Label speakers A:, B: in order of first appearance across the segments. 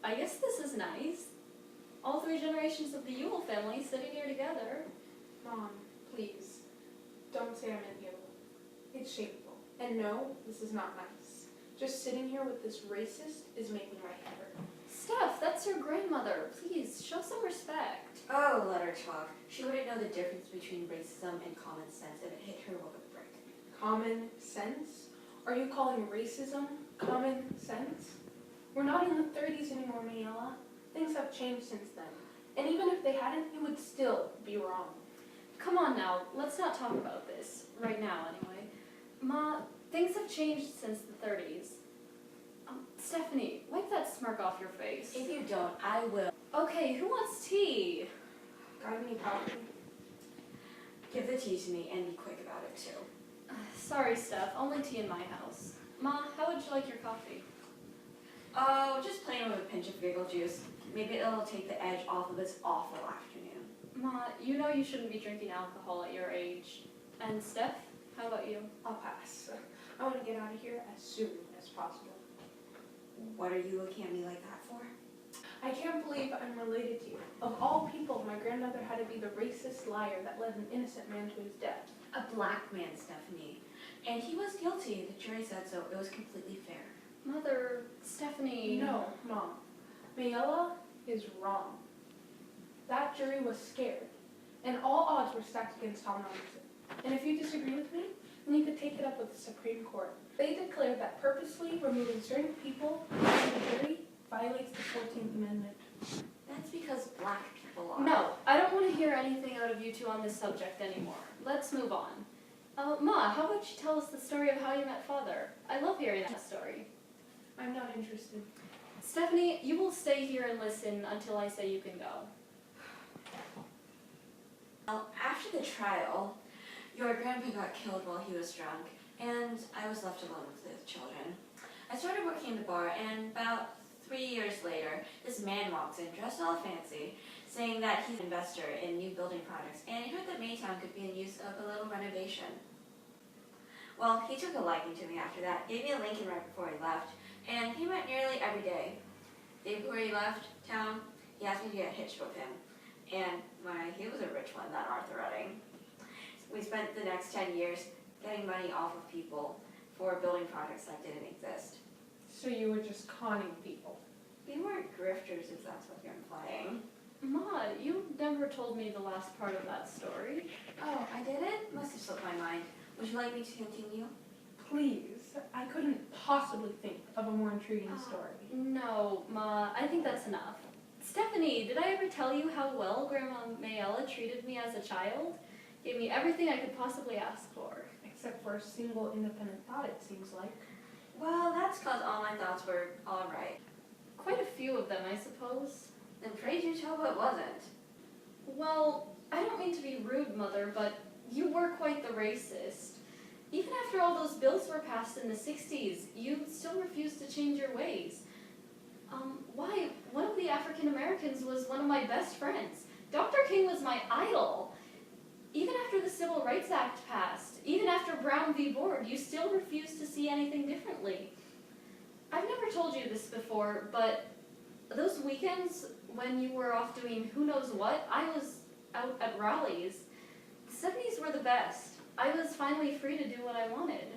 A: I guess this is nice. All three generations of the Ewell family sitting here together.
B: Mom, please, don't say I meant you. It's shameful. And no, this is not nice. Just sitting here with this racist is making my head hurt.
A: Steph, that's your grandmother. Please, show some respect.
C: Oh, let her talk. She wouldn't know the difference between racism and common sense if it hit her like a brick.
B: Common sense? Are you calling racism common sense? We're not in the 30s anymore, Mayella. Things have changed since then. And even if they hadn't, it would still be wrong.
A: Come on now, let's not talk about this. Right now, anyway. Ma, things have changed since the 30s. Stephanie, wipe that smirk off your face.
C: If you don't, I will.
A: Okay, who wants tea?
B: Got any coffee?
C: Give the tea to me and be quick about it too.
A: Sorry, Steph, only tea in my house. Ma, how would you like your coffee?
C: Oh, just plain with a pinch of giggle juice. Maybe it'll take the edge off of this awful afternoon.
A: Ma, you know you shouldn't be drinking alcohol at your age. And Steph, how about you?
B: I'll pass. I want to get out of here as soon as possible.
C: What are you looking at me like that for?
B: I can't believe I'm related to you. Of all people, my grandmother had to be the racist liar that led an innocent man to his death.
C: A black man, Stephanie. And he was guilty. The jury said so. It was completely fair.
A: Mother, Stephanie...
B: No, Mom. Mayella is wrong. That jury was scared, and all odds were stacked against Tom Robinson. And if you disagree with me, then you could take it up with the Supreme Court. They declared that purposely removing certain people from the jury violates the 14th Amendment.
C: That's because black people are.
A: No, I don't want to hear anything out of you two on this subject anymore. Let's move on. Ma, how about you tell us the story of how you met Father? I love hearing that story.
B: I'm not interested.
A: Stephanie, you will stay here and listen until I say you can go.
C: Well, after the trial, your grandpa got killed while he was drunk, and I was left alone with the children. I started working in the bar, and about 3 years later, this man walks in, dressed all fancy, saying that he's an investor in new building projects, and he heard that Maytown could be in use of a little renovation. Well, he took a liking to me after that, gave me a Lincoln right before he left, and he went nearly every day. The day before he left town, he asked me to get hitched with him. And he was a rich one, that Arthur Redding. We spent the next 10 years getting money off of people for building projects that didn't exist.
B: So you were just conning people?
C: We weren't grifters, if that's what you're implying.
A: Ma, you never told me the last part of that story.
C: Oh, I didn't? Must have slipped my mind. Would you like me to continue?
B: Please, I couldn't possibly think of a more intriguing story.
A: No, Ma, I think that's enough. Stephanie, did I ever tell you how well Grandma Mayella treated me as a child? Gave me everything I could possibly ask for.
B: Except for a single independent thought, it seems like.
C: Well, that's because all my thoughts were all right.
A: Quite a few of them, I suppose.
C: Then pray do tell what wasn't.
A: Well, I don't mean to be rude, Mother, but you were quite the racist. Even after all those bills were passed in the 60s, you still refused to change your ways. Why? One of the African Americans was one of my best friends. Dr. King was my idol. Even after the Civil Rights Act passed, even after Brown v. Board, you still refused to see anything differently. I've never told you this before, but those weekends when you were off doing who knows what, I was out at rallies. The 70s were the best. I was finally free to do what I wanted.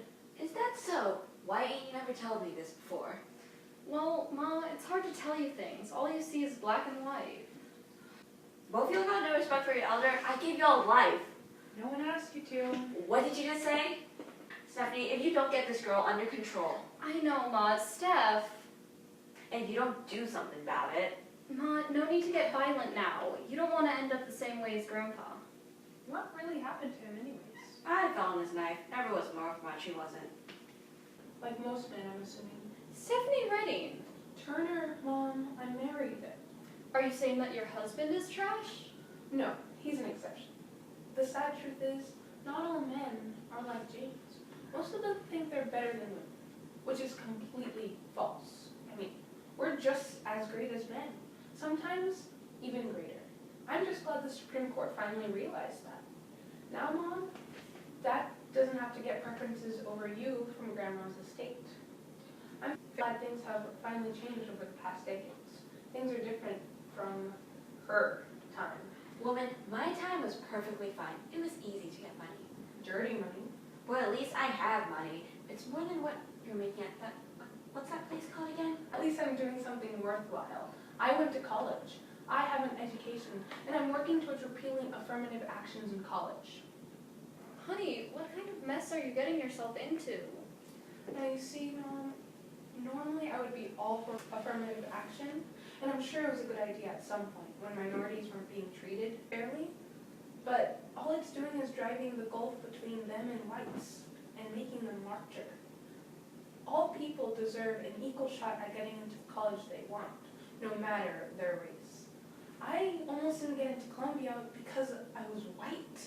C: Is that so? Why ain't you never told me this before?
A: Well, Ma, it's hard to tell you things. All you see is black and white.
C: Both of you got no respect for your elder. I gave y'all life.
B: No one asked you to.
C: What did you just say? Stephanie, if you don't get this girl under control,
A: I know, Ma. Steph.
C: and you don't do something about it.
A: Ma, no need to get violent now. You don't want to end up the same way as Grandpa.
B: What really happened to him anyways?
C: I fell on his knife. Never was more of much. He wasn't.
B: Like most men, I'm assuming.
A: Stephanie Redding.
B: Turner, Mom, I'm married.
A: Are you saying that your husband is trash?
B: No, he's an exception. The sad truth is, not all men are like James. Most of them think they're better than women, which is completely false. I mean, we're just as great as men. Sometimes even greater. I'm just glad the Supreme Court finally realized that. Now, Mom, Dad doesn't have to get preferences over you from Grandma's estate. I'm glad things have finally changed over the past decades. things are different from her time.
C: Woman, my time was perfectly fine. It was easy to get money.
B: Dirty money.
C: Well, at least I have money. It's more than what you're making at that, what's that place called again?
B: At least I'm doing something worthwhile. I went to college. I have an education, and I'm working towards repealing affirmative actions in college.
A: Honey, what kind of mess are you getting yourself into?
B: Now you see, Mom, normally I would be all for affirmative action, and I'm sure it was a good idea at some point when minorities weren't being treated fairly. But all it's doing is driving the gulf between them and whites and making them larger. All people deserve an equal shot at getting into the college they want, no matter their race. I almost didn't get into Columbia because I was white.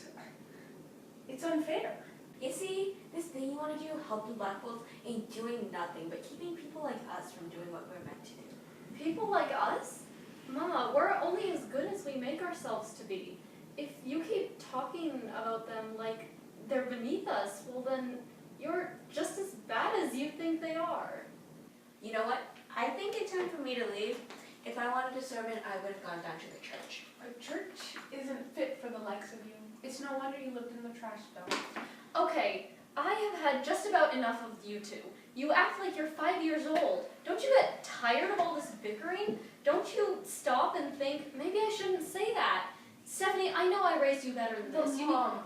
B: It's unfair.
C: You see, this thing you want to do, helping black folks, ain't doing nothing but keeping people like us from doing what we're meant to do.
A: People like us? Mama, we're only as good as we make ourselves to be. If you keep talking about them like they're beneath us, well then you're just as bad as you think they are.
C: You know what? I think it's time for me to leave. If I wanted to serve it, I would have gone down to the church.
B: Our church isn't fit for the likes of you. It's no wonder you lived in the trash dump.
A: Okay, I have had just about enough of you two. You act like you're 5 years old. Don't you get tired of all this bickering? Don't you stop and think, maybe I shouldn't say that? Stephanie, I know I raised you better than this.
B: Mom,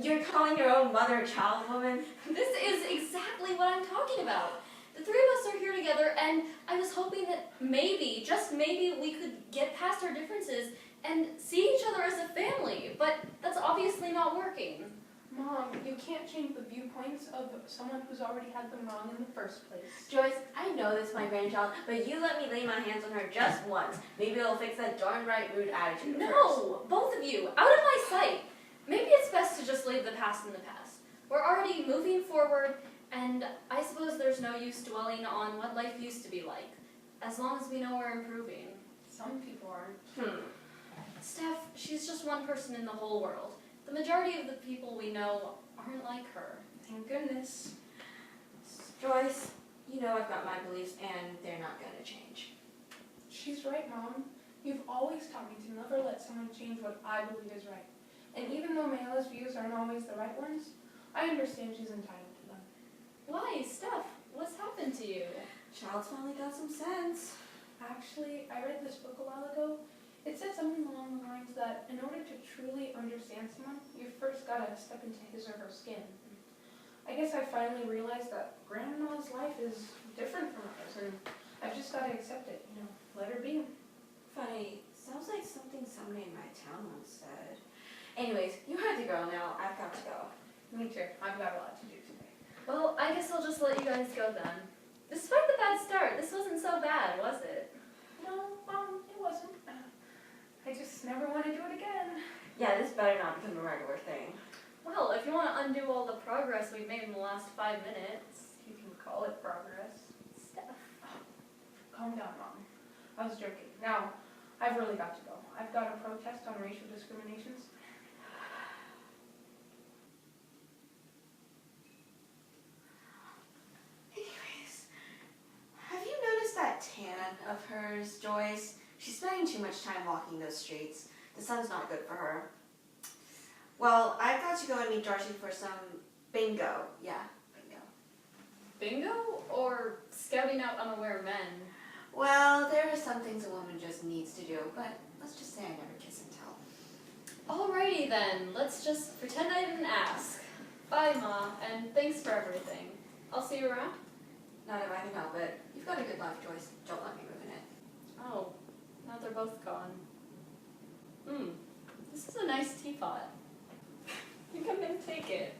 C: You're calling your own mother a child, woman?
A: This is exactly what I'm talking about. The three of us are here together, and I was hoping that maybe, just maybe, we could get past our differences and see each other as a family, but that's obviously not working.
B: Mom, you can't change the viewpoints of someone who's already had them wrong in the first place.
C: Joyce, I know this is my grandchild, but you let me lay my hands on her just once. Maybe it'll fix that darn right rude attitude of hers.
A: No, both of you, out of my sight. Maybe it's best to just leave the past in the past. We're already moving forward, and I suppose there's no use dwelling on what life used to be like, as long as we know we're improving.
B: Some people aren't.
A: Steph, she's just one person in the whole world. The majority of the people we know aren't like her.
B: Thank goodness.
C: Joyce, you know I've got my beliefs, and they're not going to change.
B: She's right, Mom. You've always taught me to never let someone change what I believe is right. And even though Mayella's views aren't always the right ones, I understand she's entitled to them.
A: Why, Steph? What's happened to you?
C: Child's finally got some sense.
B: Actually, I read this book a while ago. It said something along the lines that in order to truly understand someone, you first gotta step into his or her skin. I guess I finally realized that Grandma's life is different from ours, and I've just gotta accept it, let her be.
C: Funny, sounds like something somebody in my town once said. Anyways, you have to go now. I've got to go.
B: Me too. I've got a lot to do today.
A: Well, I guess I'll just let you guys go then. Despite the bad start, this wasn't so bad, was it?
B: No, it wasn't. I just never want to do it again.
C: Yeah, this better not become a regular thing.
A: Well, if you want to undo all the progress we've made in the last 5 minutes.
B: You can call it progress.
A: Steph.
B: Calm down, Mom. I was joking. Now, I've really got to go. I've got a protest on racial discriminations.
C: Anyways, have you noticed that tan of hers, Joyce? She's spending too much time walking those streets. The sun's not good for her. Well, I've got to go and meet Darcy for some bingo. Yeah, bingo.
A: Bingo? Or scouting out unaware men?
C: Well, there are some things a woman just needs to do, but let's just say I never kiss and tell.
A: Alrighty then, let's just pretend I didn't ask. Bye, Ma, and thanks for everything. I'll see you around.
C: Not if I can help it. You've got a good life, Joyce. Don't let me ruin it.
A: Oh, now they're both gone. This is a nice teapot. You come and take it.